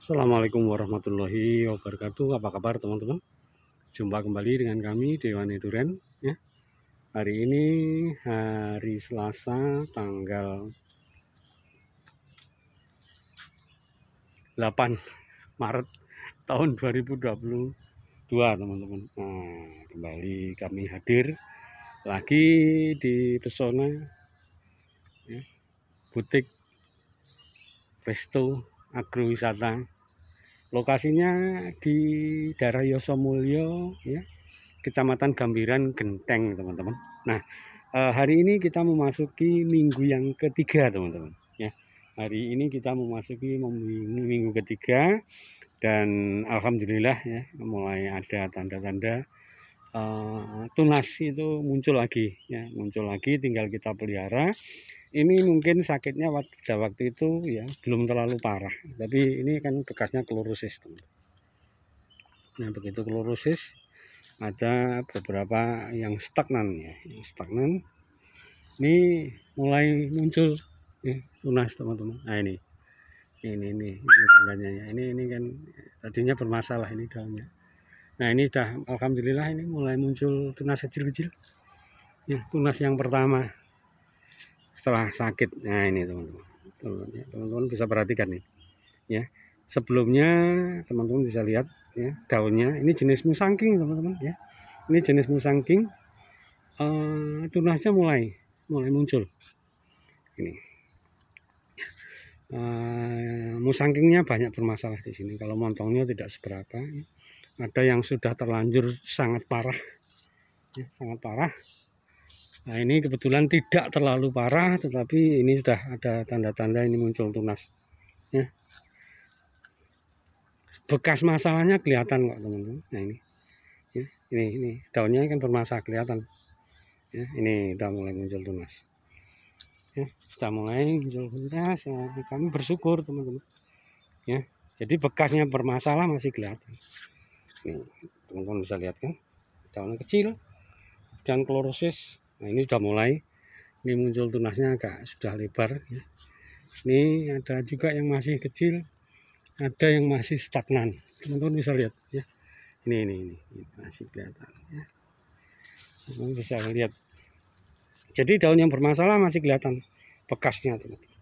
Assalamualaikum warahmatullahi wabarakatuh. Apa kabar teman-teman? Jumpa kembali dengan kami Dewan Duren ya. Hari ini hari Selasa tanggal 8 Maret tahun 2022 teman-teman. Nah, kembali kami hadir lagi di Pesona ya, butik resto agrowisata. Lokasinya di daerah Yosomulyo ya, Kecamatan Gambiran Genteng teman-teman. Nah, hari ini kita memasuki minggu yang ketiga teman-teman ya. Hari ini kita memasuki minggu ketiga dan alhamdulillah ya, mulai ada tanda-tanda tunas itu muncul lagi ya, tinggal kita pelihara. Ini mungkin sakitnya pada waktu itu ya belum terlalu parah, tapi ini kan bekasnya klorosis teman. Nah, begitu klorosis ada beberapa yang stagnan ya, ini mulai muncul ya, tunas teman-teman. Nah ini tandanya ya. Ini kan tadinya bermasalah ini daunnya. Nah ini dah alhamdulillah ini mulai muncul tunas kecil-kecil ya, tunas yang pertama setelah sakit. Nah ini teman-teman bisa perhatikan nih ya. Sebelumnya teman-teman bisa lihat ya, daunnya ini jenis musangking teman-teman ya. Ini jenis musangking, tunasnya mulai muncul. Ini musangkingnya banyak bermasalah di sini. Kalau montongnya tidak seberapa. Ya. Ada yang sudah terlanjur sangat parah, ya, sangat parah. Nah ini kebetulan tidak terlalu parah, tetapi ini sudah ada tanda-tanda ini muncul tunas. Ya. Bekas masalahnya kelihatan kok teman-teman. Nah ini, ya, ini daunnya kan bermasalah kelihatan. Ya, ini sudah mulai muncul tunas. Ya, sudah mulai muncul tunas. Ya, kami bersyukur teman-teman. Ya, jadi bekasnya bermasalah masih kelihatan. Nih, teman-teman bisa lihat kan, daunnya kecil dan klorosis. Nah ini sudah mulai, ini muncul tunasnya agak sudah lebar ya. Ini ada juga yang masih kecil, ada yang masih stagnan. Teman-teman bisa lihat ya. Ini masih kelihatan ya. Teman-teman bisa lihat. Jadi daun yang bermasalah masih kelihatan bekasnya teman-teman.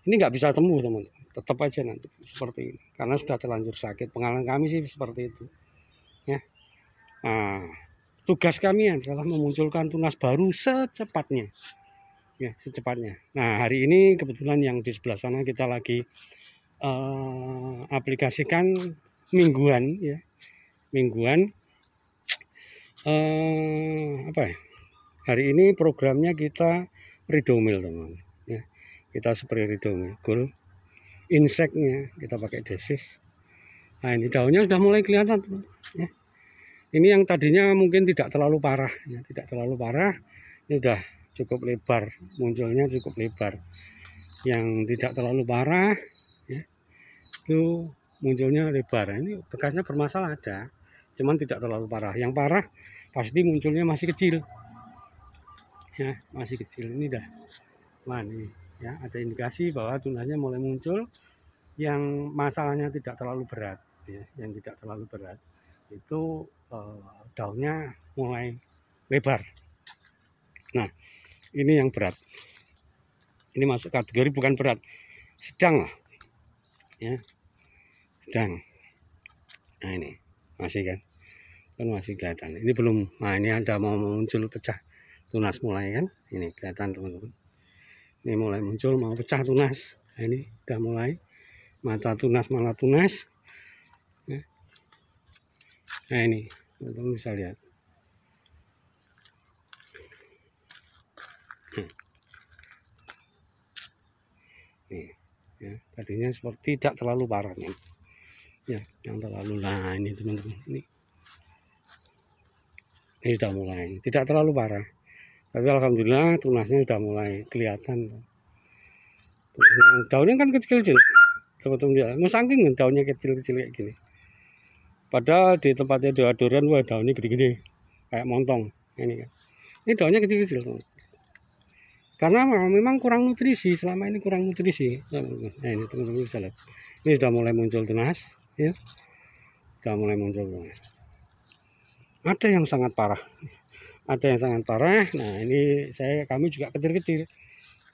Ini nggak bisa temu teman-teman. Tetap aja nanti seperti ini karena sudah terlanjur sakit. Pengalaman kami sih seperti itu ya. Nah, tugas kami adalah memunculkan tunas baru secepatnya ya, secepatnya. Nah hari ini kebetulan yang di sebelah sana kita lagi aplikasikan mingguan ya, apa ya, hari ini programnya kita Ridomil teman ya, kita spray Ridomil Gold, inseknya kita pakai desis. Nah ini daunnya sudah mulai kelihatan teman ya. Ini yang tadinya mungkin tidak terlalu parah ya, tidak terlalu parah, ini udah cukup lebar, munculnya cukup lebar. Yang tidak terlalu parah ya, itu munculnya lebar. Ini bekasnya bermasalah ada, cuman tidak terlalu parah. Yang parah pasti munculnya masih kecil ya, masih kecil. Ini dah nih ya, ada indikasi bahwa tunasnya mulai muncul. Yang masalahnya tidak terlalu berat ya, yang tidak terlalu berat itu daunnya mulai lebar. Nah ini yang berat, ini masuk kategori bukan berat, sedang lah ya, sedang. Nah ini masih kan masih kelihatan, ini belum. Nah ini ada mau muncul pecah tunas mulai kan, ini kelihatan teman-teman, ini mulai muncul mau pecah tunas. Nah ini udah mulai mata tunas, malah tunas ya. Nah ini teman-teman bisa lihat. Nih ya, tadinya seperti tidak terlalu parah nih ya, yang terlalu. Nah ini teman-teman, ini sudah mulai tidak terlalu parah, tapi alhamdulillah tunasnya sudah mulai kelihatan. Daunnya kan kecil-kecil teman-teman, musangking kan daunnya kecil-kecil kayak gini, padahal di tempatnya deodoran wah daunnya gede-gede kayak montong. Ini kan, ini daunnya kecil-kecil karena memang kurang nutrisi, selama ini kurang nutrisi. Nah ini teman-teman bisa lihat, Ini sudah mulai muncul tunas, ya. Sudah mulai muncul tunas. Ada yang sangat parah, ada yang sangat parah. Nah ini kami juga ketir-ketir.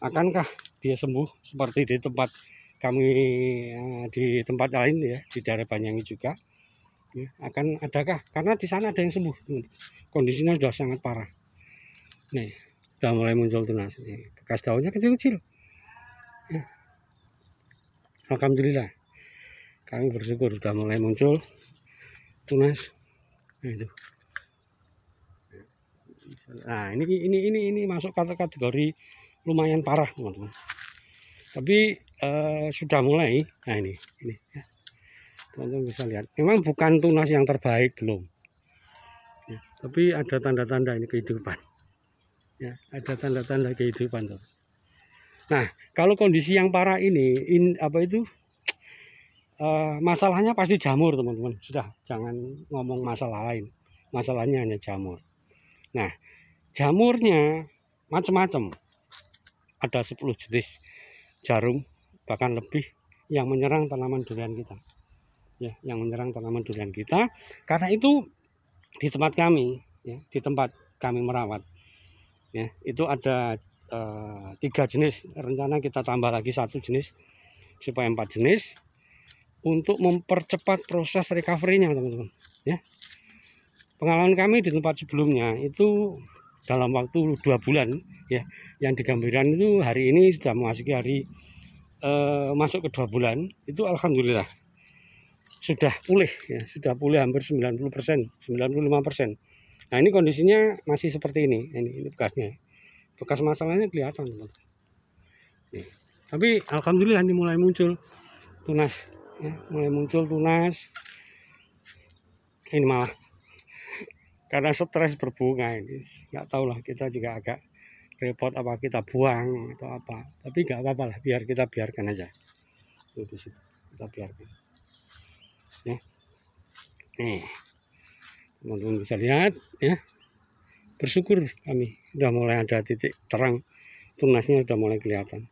Akankah dia sembuh seperti di tempat kami, di tempat lain ya, di daerah Banyangi juga? Ya, akan adakah? Karena di sana ada yang sembuh. Kondisinya sudah sangat parah. Nih, sudah mulai muncul tunas. Nih, bekas daunnya kecil-kecil. Ya. Alhamdulillah, kami bersyukur sudah mulai muncul tunas. Nah, itu. Nah, ini masuk kategori lumayan parah, teman-teman. Tapi sudah mulai. Nah, ini ya. Teman-teman bisa lihat. Memang bukan tunas yang terbaik, belum. Ya, tapi ada tanda-tanda ini kehidupan. Ya, ada tanda-tanda kehidupan, tuh. Nah, kalau kondisi yang parah ini, masalahnya pasti jamur, teman-teman. Sudah, jangan ngomong masalah lain. Masalahnya hanya jamur. Nah, jamurnya macam-macam. Ada 10 jenis jarum, bahkan lebih, yang menyerang tanaman durian kita. Ya, yang menyerang tanaman durian kita. Karena itu di tempat kami, ya, di tempat kami merawat, ya, itu ada 3 jenis. Rencana kita tambah lagi 1 jenis supaya 4 jenis untuk mempercepat proses recovery-nya, teman-teman. Ya, pengalaman kami di tempat sebelumnya itu dalam waktu 2 bulan, ya, yang di Gambiran itu hari ini sudah memasuki hari masuk ke 2 bulan, itu alhamdulillah sudah pulih, ya, sudah pulih hampir 90%, 95%. Nah ini kondisinya masih seperti ini bekasnya, bekas masalahnya kelihatan, teman. Tapi alhamdulillah ini mulai muncul tunas, ya, mulai muncul tunas. Ini malah karena stres berbunga ini, nggak tahu lah, kita juga agak repot apa kita buang atau apa, tapi nggak apa-apa lah, kita biarkan aja. Kita biarkan. Ya. Nih, teman-teman bisa lihat, ya. Bersyukur kami sudah mulai ada titik terang, tunasnya sudah mulai kelihatan.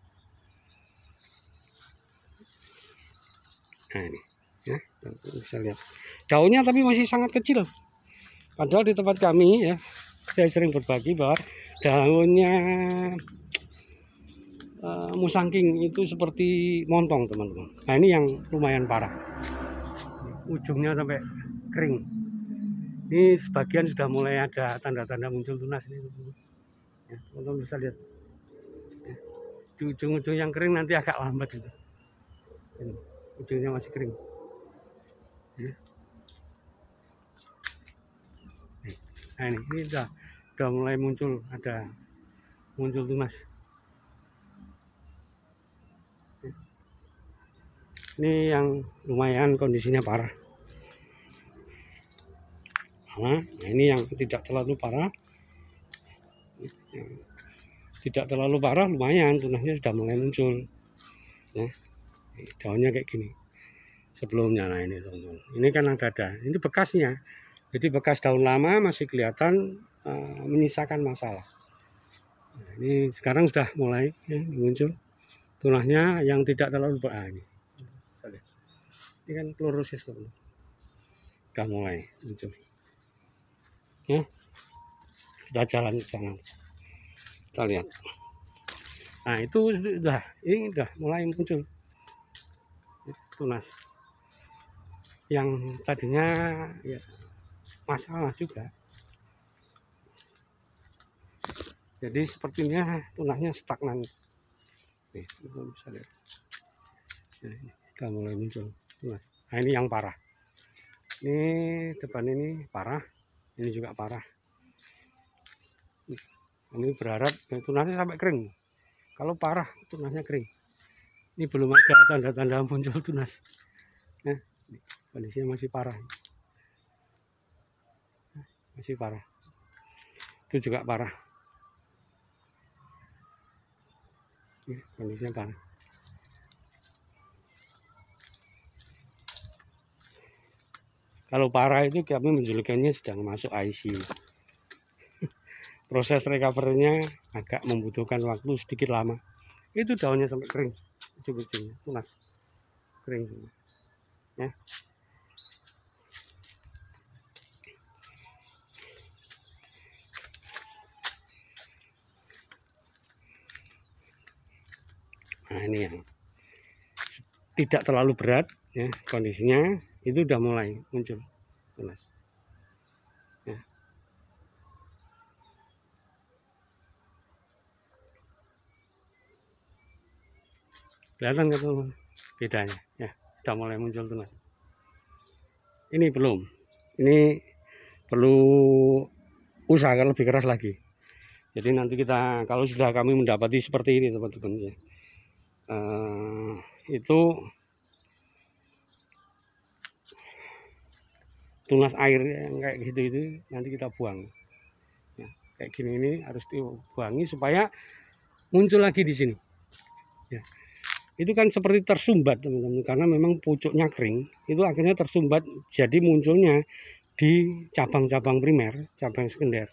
Nah ini, ya, bisa lihat daunnya tapi masih sangat kecil. Padahal di tempat kami, ya, saya sering berbagi bahwa daunnya musangking itu seperti montong, teman-teman. Nah ini yang lumayan parah, ujungnya sampai kering. Ini sebagian sudah mulai ada tanda-tanda muncul tunas ini, teman-teman. Ya, teman-teman bisa lihat. Ya, di ujung-ujung yang kering nanti agak lambat gitu. Ini, ujungnya masih kering. Ya. Nah ini udah mulai muncul, ada muncul tunas. Ini yang lumayan kondisinya parah. Nah ini yang tidak terlalu parah. Tidak terlalu parah, lumayan tunasnya sudah mulai muncul. Ya, daunnya kayak gini. Sebelumnya, nah ini teman-teman. Ini kan ada. Ini bekasnya. Jadi bekas daun lama masih kelihatan menyisakan masalah. Nah, ini sekarang sudah mulai, ya, muncul tunasnya yang tidak terlalu parah. Ini kan klorosis, teman-teman. Sudah mulai muncul. Ya, sudah jalan ke sana. Kita lihat. Nah itu ini udah mulai muncul tunas. Yang tadinya ya masalah juga. Jadi sepertinya tunasnya stagnan. Nih, bisa lihat. Ini udah mulai muncul tunas. Nah ini yang parah. Ini depan ini parah, ini juga parah. Ini berharap tunasnya sampai kering. Kalau parah tunasnya kering. Ini belum ada tanda-tanda muncul tunas. Nah, kondisinya masih parah. Masih parah. Itu juga parah. Ini kondisinya parah. Kalau parah itu kami menjulukannya sedang masuk ICU. Proses recovery-nya agak membutuhkan waktu sedikit lama. Itu daunnya sampai kering, ujung-ujungnya tunas. kering semua. Ya. Nah, ini yang tidak terlalu berat ya, kondisinya itu udah mulai muncul tunas. Ya. Kelihatan nggak tuh bedanya ya, udah mulai muncul tunas. Ini belum, ini perlu usaha lebih keras lagi. Jadi nanti kita kalau sudah kami mendapati seperti ini teman-teman ya, itu tunas air yang kayak gitu itu nanti kita buang ya, kayak gini ini harus dibuangi supaya muncul lagi di sini ya. Itu kan seperti tersumbat teman-teman, karena memang pucuknya kering, itu akhirnya tersumbat, jadi munculnya di cabang-cabang primer, cabang sekunder.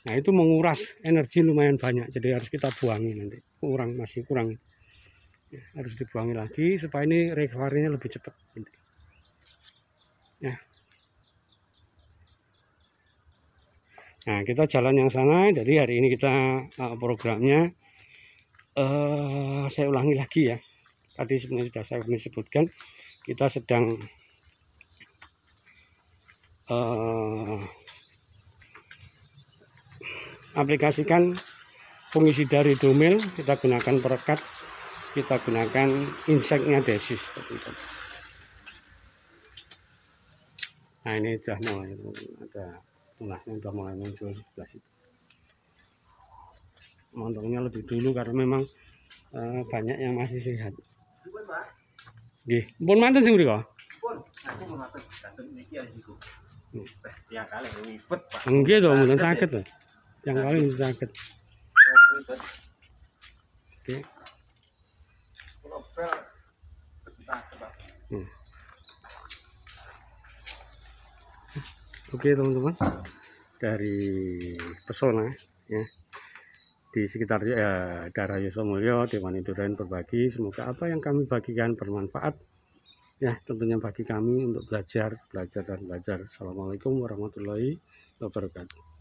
Nah itu menguras energi lumayan banyak, jadi harus kita buangi nanti, masih kurang ya, harus dibuangi lagi supaya ini recovery-nya lebih cepat ya. Nah kita jalan yang sana, jadi hari ini kita programnya saya ulangi lagi ya, tadi sebenarnya sudah saya sebutkan, kita sedang aplikasikan fungisida Ridomil, kita gunakan perekat, kita gunakan inseknya Desis. Nah ini sudah mulai ada tunasnya, sudah mulai muncul sebelah situ. Montongnya lebih dulu karena memang banyak yang masih sehat. Nggih, pun manten sing mriko. Pun, aku manten ganten niki ya iku. Tiap kali ribet, Pak. Nggih to, mboten saged to. Yang kali saged. Oke. Kalau pel saged, Pak. Oke teman-teman, dari pesona ya di sekitar daerah Yosomulyo, Dewan Indurain berbagi, semoga apa yang kami bagikan bermanfaat ya, tentunya bagi kami untuk belajar. Assalamualaikum warahmatullahi wabarakatuh.